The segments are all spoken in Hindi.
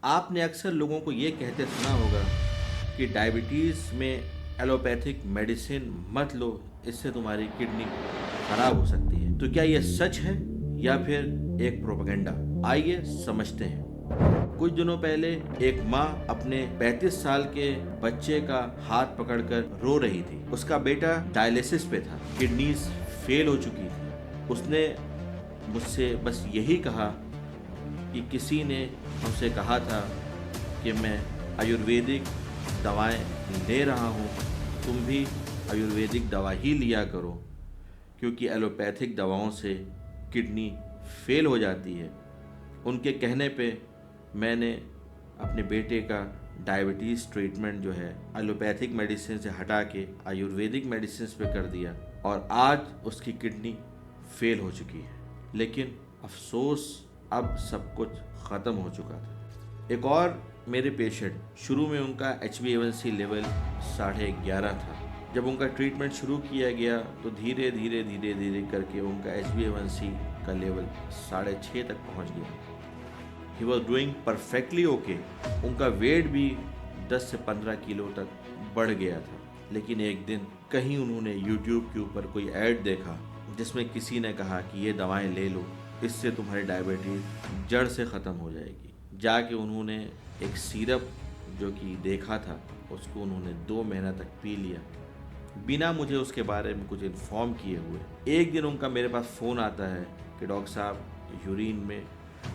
आपने अक्सर लोगों को ये कहते सुना होगा कि डायबिटीज़ में एलोपैथिक मेडिसिन मत लो, इससे तुम्हारी किडनी खराब हो सकती है। तो क्या ये सच है या फिर एक प्रोपेगेंडा? आइए समझते हैं। कुछ दिनों पहले एक माँ अपने 35 साल के बच्चे का हाथ पकड़कर रो रही थी। उसका बेटा डायलिसिस पे था, किडनीज फेल हो चुकी थी। उसने मुझसे बस यही कहा कि किसी ने हमसे कहा था कि मैं आयुर्वेदिक दवाएं ले रहा हूँ, तुम भी आयुर्वेदिक दवा ही लिया करो, क्योंकि एलोपैथिक दवाओं से किडनी फेल हो जाती है। उनके कहने पे मैंने अपने बेटे का डायबिटीज़ ट्रीटमेंट जो है एलोपैथिक मेडिसिन से हटा के आयुर्वेदिक मेडिसिन पे कर दिया और आज उसकी किडनी फेल हो चुकी है। लेकिन अफसोस, अब सब कुछ ख़त्म हो चुका था। एक और मेरे पेशेंट, शुरू में उनका HbA1c लेवल 11.5 था। जब उनका ट्रीटमेंट शुरू किया गया तो धीरे धीरे धीरे धीरे करके उनका HbA1c का लेवल 6.5 तक पहुंच गया। He was doing perfectly okay. उनका वेट भी 10 से 15 किलो तक बढ़ गया था। लेकिन एक दिन कहीं उन्होंने यूट्यूब के ऊपर कोई ऐड देखा जिसमें किसी ने कहा कि ये दवाएं ले लो, इससे तुम्हारी डायबिटीज़ जड़ से ख़त्म हो जाएगी। जाके उन्होंने एक सिरप जो कि देखा था उसको उन्होंने 2 महीना तक पी लिया, बिना मुझे उसके बारे में कुछ इन्फॉर्म किए हुए। एक दिन उनका मेरे पास फ़ोन आता है कि डॉक्टर साहब यूरिन में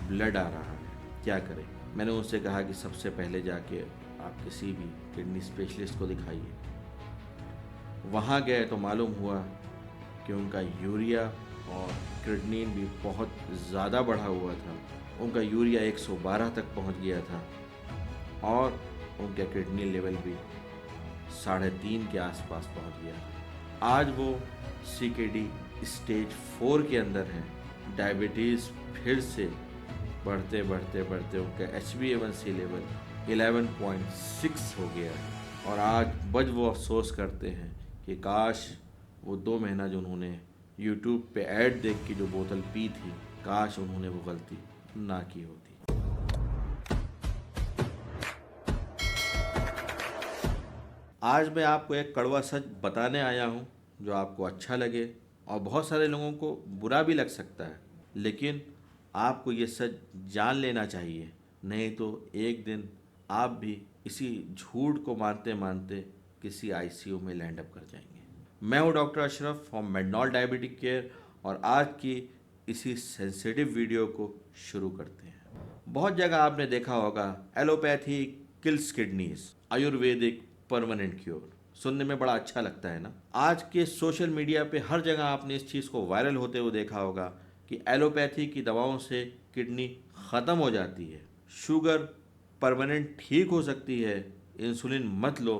ब्लड आ रहा है, क्या करें। मैंने उनसे कहा कि सबसे पहले जाके आप किसी भी किडनी स्पेशलिस्ट को दिखाइए। वहाँ गए तो मालूम हुआ कि उनका यूरिया और क्रिएटिनिन भी बहुत ज़्यादा बढ़ा हुआ था। उनका यूरिया 112 तक पहुँच गया था और उनका क्रिएटिनिन लेवल भी 3.5 के आसपास पहुँच गया। आज वो CKD स्टेज 4 के अंदर हैं। डायबिटीज़ फिर से बढ़ते बढ़ते बढ़ते उनका HbA1c लेवल 11.6 हो गया है और आज बज वो अफसोस करते हैं कि काश वो 2 महीना जो उन्होंने यूट्यूब पे ऐड देख के जो बोतल पी थी, काश उन्होंने वो गलती ना की होती। आज मैं आपको एक कड़वा सच बताने आया हूँ जो आपको अच्छा लगे और बहुत सारे लोगों को बुरा भी लग सकता है, लेकिन आपको ये सच जान लेना चाहिए, नहीं तो एक दिन आप भी इसी झूठ को मानते मानते किसी ICU में लैंड अप कर जाएंगे। मैं हूँ doctor Ashraf from Mednol diabetic care और आज की इसी सेंसिटिव वीडियो को शुरू करते हैं। बहुत जगह आपने देखा होगा allopathy kills kidneys, Ayurvedic permanent cure. सुनने में बड़ा अच्छा लगता है ना। आज के सोशल मीडिया पे हर जगह आपने इस चीज़ को वायरल होते हुए देखा होगा कि एलोपैथी की दवाओं से किडनी ख़त्म हो जाती है, शुगर परमानेंट ठीक हो सकती है, इंसुलिन मत लो,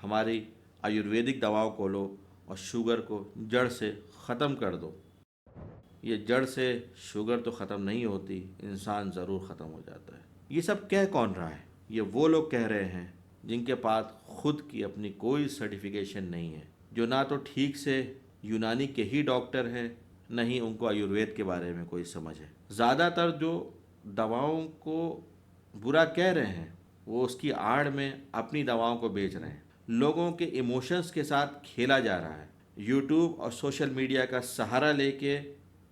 हमारी आयुर्वेदिक दवाओं को लो और शुगर को जड़ से ख़त्म कर दो। ये जड़ से शुगर तो ख़त्म नहीं होती, इंसान ज़रूर ख़त्म हो जाता है। ये सब कह कौन रहा है? ये वो लोग कह रहे हैं जिनके पास खुद की अपनी कोई सर्टिफिकेशन नहीं है, जो ना तो ठीक से यूनानी के ही डॉक्टर हैं, न ही उनको आयुर्वेद के बारे में कोई समझ है। ज़्यादातर जो दवाओं को बुरा कह रहे हैं वो उसकी आड़ में अपनी दवाओं को बेच रहे हैं। लोगों के इमोशंस के साथ खेला जा रहा है। यूट्यूब और सोशल मीडिया का सहारा लेके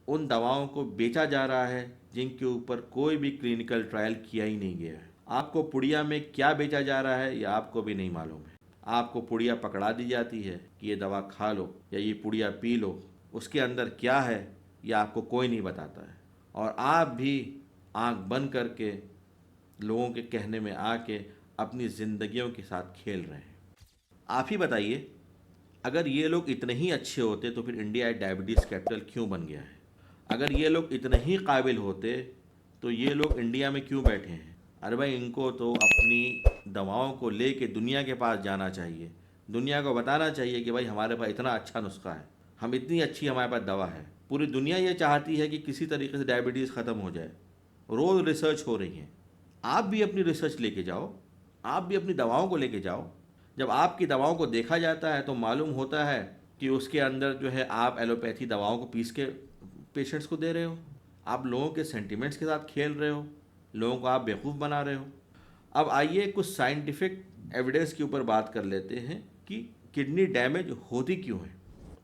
उन दवाओं को बेचा जा रहा है जिनके ऊपर कोई भी क्लिनिकल ट्रायल किया ही नहीं गया है। आपको पुड़िया में क्या बेचा जा रहा है ये आपको भी नहीं मालूम है। आपको पुड़िया पकड़ा दी जाती है कि ये दवा खा लो या ये पुड़िया पी लो, उसके अंदर क्या है ये आपको कोई नहीं बताता है और आप भी आंख बंद करके लोगों के कहने में आके अपनी ज़िंदगियों के साथ खेल रहे हैं। आप ही बताइए, अगर ये लोग इतने ही अच्छे होते तो फिर इंडिया एक डायबिटीज़ कैपिटल क्यों बन गया है? अगर ये लोग इतने ही काबिल होते तो ये लोग इंडिया में क्यों बैठे हैं? अरे भाई, इनको तो अपनी दवाओं को लेके दुनिया के पास जाना चाहिए, दुनिया को बताना चाहिए कि भाई हमारे पास इतना अच्छा नुस्खा है, हम इतनी अच्छी हमारे पास दवा है। पूरी दुनिया ये चाहती है कि किसी तरीके से डायबिटीज़ ख़त्म हो जाए। रोज़ रिसर्च हो रही है, आप भी अपनी रिसर्च लेके जाओ, आप भी अपनी दवाओं को लेके जाओ। जब आपकी दवाओं को देखा जाता है तो मालूम होता है कि उसके अंदर जो है आप एलोपैथी दवाओं को पीस के पेशेंट्स को दे रहे हो, आप लोगों के सेंटिमेंट्स के साथ खेल रहे हो, लोगों को आप बेवकूफ़ बना रहे हो। अब आइए कुछ साइंटिफिक एविडेंस के ऊपर बात कर लेते हैं कि किडनी डैमेज होती क्यों है।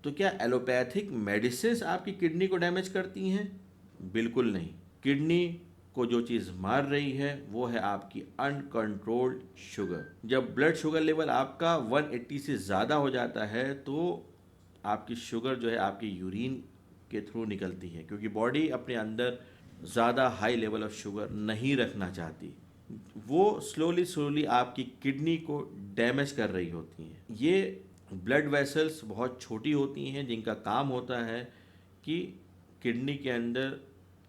तो क्या एलोपैथिक मेडिसिन आपकी किडनी को डैमेज करती हैं? बिल्कुल नहीं। किडनी को जो चीज़ मार रही है वो है आपकी अनकंट्रोल्ड शुगर। जब ब्लड शुगर लेवल आपका 180 से ज़्यादा हो जाता है तो आपकी शुगर जो है आपकी यूरिन के थ्रू निकलती है, क्योंकि बॉडी अपने अंदर ज़्यादा हाई लेवल ऑफ शुगर नहीं रखना चाहती। वो स्लोली स्लोली आपकी किडनी को डैमेज कर रही होती हैं। ये ब्लड वेसल्स बहुत छोटी होती हैं जिनका काम होता है कि किडनी के अंदर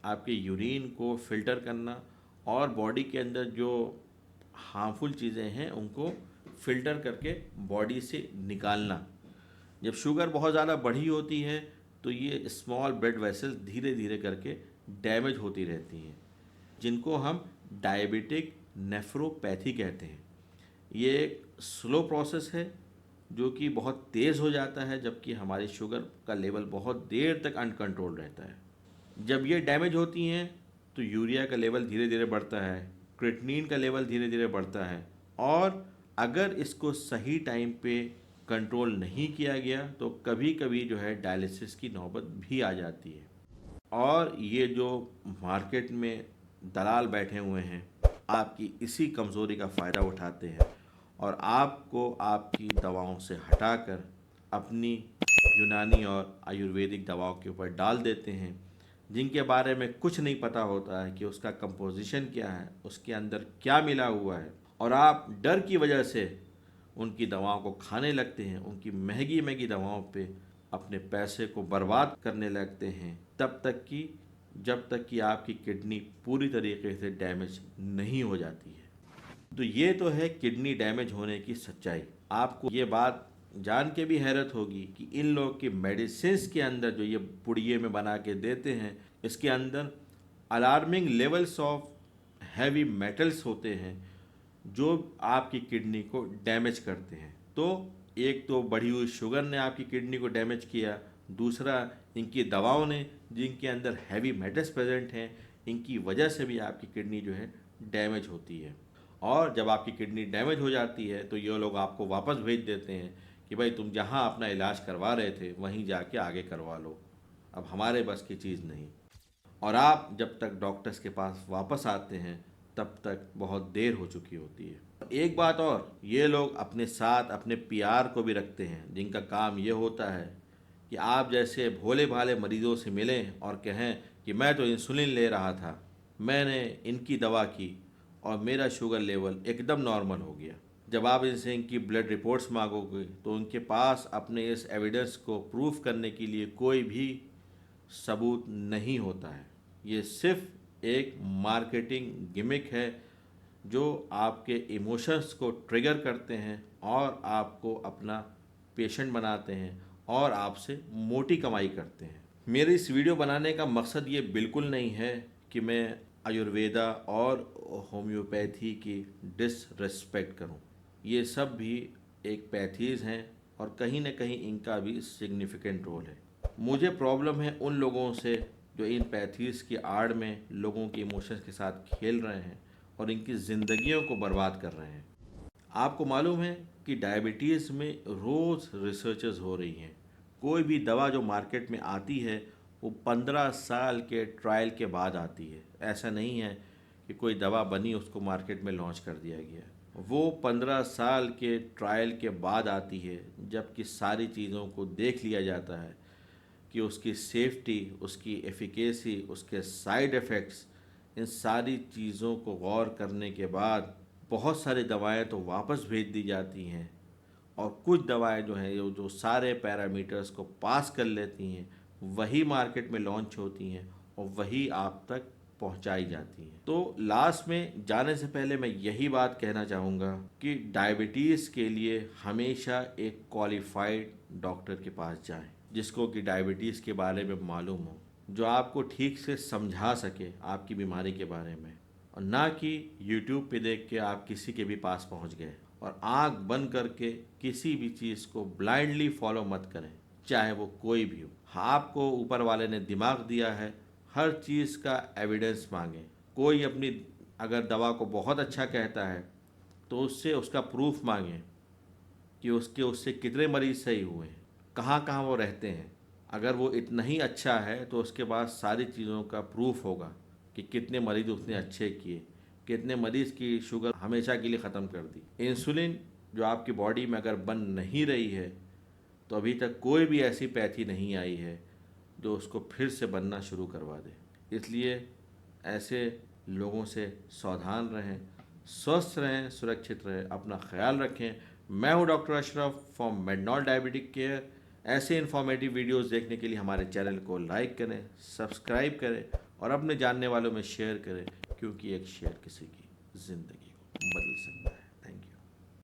आपके यूरिन को फिल्टर करना और बॉडी के अंदर जो हार्मफुल चीज़ें हैं उनको फिल्टर करके बॉडी से निकालना। जब शुगर बहुत ज़्यादा बढ़ी होती है तो ये स्मॉल ब्लड वेसल्स धीरे धीरे करके डैमेज होती रहती हैं, जिनको हम डायबिटिक नेफ्रोपैथी कहते हैं। ये एक स्लो प्रोसेस है जो कि बहुत तेज़ हो जाता है, जबकि हमारी शुगर का लेवल बहुत देर तक अनकंट्रोल रहता है। जब ये डैमेज होती हैं तो यूरिया का लेवल धीरे धीरे बढ़ता है, क्रिएटिनिन का लेवल धीरे धीरे बढ़ता है, और अगर इसको सही टाइम पे कंट्रोल नहीं किया गया तो कभी कभी जो है डायलिसिस की नौबत भी आ जाती है। और ये जो मार्केट में दलाल बैठे हुए हैं आपकी इसी कमज़ोरी का फ़ायदा उठाते हैं और आपको आपकी दवाओं से हटाकर अपनी यूनानी और आयुर्वेदिक दवाओं के ऊपर डाल देते हैं, जिनके बारे में कुछ नहीं पता होता है कि उसका कंपोजिशन क्या है, उसके अंदर क्या मिला हुआ है, और आप डर की वजह से उनकी दवाओं को खाने लगते हैं, उनकी महंगी महंगी दवाओं पे अपने पैसे को बर्बाद करने लगते हैं, जब तक कि आपकी किडनी पूरी तरीके से डैमेज नहीं हो जाती है। तो ये तो है किडनी डैमेज होने की सच्चाई। आपको ये बात जान के भी हैरत होगी कि इन लोगों की मेडिसिन्स के अंदर जो ये पुड़िये में बना के देते हैं, इसके अंदर alarming levels of heavy metals होते हैं जो आपकी किडनी को डैमेज करते हैं। तो एक तो बढ़ी हुई शुगर ने आपकी किडनी को डैमेज किया, दूसरा इनकी दवाओं ने जिनके अंदर हैवी मेटल्स प्रेजेंट हैं, इनकी वजह से भी आपकी किडनी जो है डैमेज होती है। और जब आपकी किडनी डैमेज हो जाती है तो ये लोग आपको वापस भेज देते हैं कि भाई तुम जहाँ अपना इलाज करवा रहे थे वहीं जाके आगे करवा लो, अब हमारे बस की चीज़ नहीं। और आप जब तक डॉक्टर्स के पास वापस आते हैं तब तक बहुत देर हो चुकी होती है। एक बात और, ये लोग अपने साथ अपने पीआर को भी रखते हैं, जिनका काम ये होता है कि आप जैसे भोले भाले मरीजों से मिलें और कहें कि मैं तो इंसुलिन ले रहा था, मैंने इनकी दवा की और मेरा शुगर लेवल एकदम नॉर्मल हो गया। जब आप इनसे इनकी ब्लड रिपोर्ट्स मांगोगे तो उनके पास अपने इस एविडेंस को प्रूफ करने के लिए कोई भी सबूत नहीं होता है। ये सिर्फ एक मार्केटिंग गिमिक है जो आपके इमोशंस को ट्रिगर करते हैं और आपको अपना पेशेंट बनाते हैं और आपसे मोटी कमाई करते हैं। मेरे इस वीडियो बनाने का मकसद ये बिल्कुल नहीं है कि मैं आयुर्वेदा और होम्योपैथी की डिसरिस्पेक्ट करूं। ये सब भी एक पैथीज़ हैं और कहीं ना कहीं इनका भी सिग्निफिकेंट रोल है। मुझे प्रॉब्लम है उन लोगों से जो इन पैथीज़ की आड़ में लोगों के इमोशंस के साथ खेल रहे हैं और इनकी ज़िंदगियों को बर्बाद कर रहे हैं। आपको मालूम है कि डायबिटीज़ में रोज़ रिसर्चेस हो रही हैं। कोई भी दवा जो मार्केट में आती है वो 15 साल के ट्रायल के बाद आती है। ऐसा नहीं है कि कोई दवा बनी उसको मार्केट में लॉन्च कर दिया गया। वो 15 साल के ट्रायल के बाद आती है, जबकि सारी चीज़ों को देख लिया जाता है कि उसकी सेफ्टी, उसकी एफिकेसी, उसके साइड इफ़ेक्ट्स, इन सारी चीज़ों को गौर करने के बाद बहुत सारी दवाएं तो वापस भेज दी जाती हैं और कुछ दवाएं जो हैं जो सारे पैरामीटर्स को पास कर लेती हैं वही मार्केट में लॉन्च होती हैं और वही आप तक पहुंचाई जाती हैं। तो लास्ट में जाने से पहले मैं यही बात कहना चाहूँगा कि डायबिटीज़ के लिए हमेशा एक क्वालिफाइड डॉक्टर के पास जाएं, जिसको कि डायबिटीज़ के बारे में मालूम हो, जो आपको ठीक से समझा सके आपकी बीमारी के बारे में, और ना कि यूट्यूब पे देख के आप किसी के भी पास पहुंच गए और आंख बंद करके किसी भी चीज़ को ब्लाइंडली फॉलो मत करें, चाहे वो कोई भी हो। हाँ, आपको ऊपर वाले ने दिमाग दिया है, हर चीज़ का एविडेंस मांगें। कोई अपनी अगर दवा को बहुत अच्छा कहता है तो उससे उसका प्रूफ मांगें कि उससे कितने मरीज सही हुए हैं, कहाँ कहाँ वो रहते हैं। अगर वो इतना ही अच्छा है तो उसके बाद सारी चीज़ों का प्रूफ होगा कि कितने मरीज उसने अच्छे किए, कितने मरीज की शुगर हमेशा के लिए ख़त्म कर दी। इंसुलिन जो आपकी बॉडी में अगर बन नहीं रही है तो अभी तक कोई भी ऐसी पैथी नहीं आई है जो उसको फिर से बनना शुरू करवा दे। इसलिए ऐसे लोगों से सावधान रहें, स्वस्थ रहें, सुरक्षित रहें, अपना ख्याल रखें। मैं हूं doctor Ashraf from Mednol diabetic care. ऐसे इन्फॉर्मेटिव वीडियोस देखने के लिए हमारे चैनल को लाइक करें, सब्सक्राइब करें और अपने जानने वालों में शेयर करें, क्योंकि एक शेयर किसी की ज़िंदगी को बदल सकता है।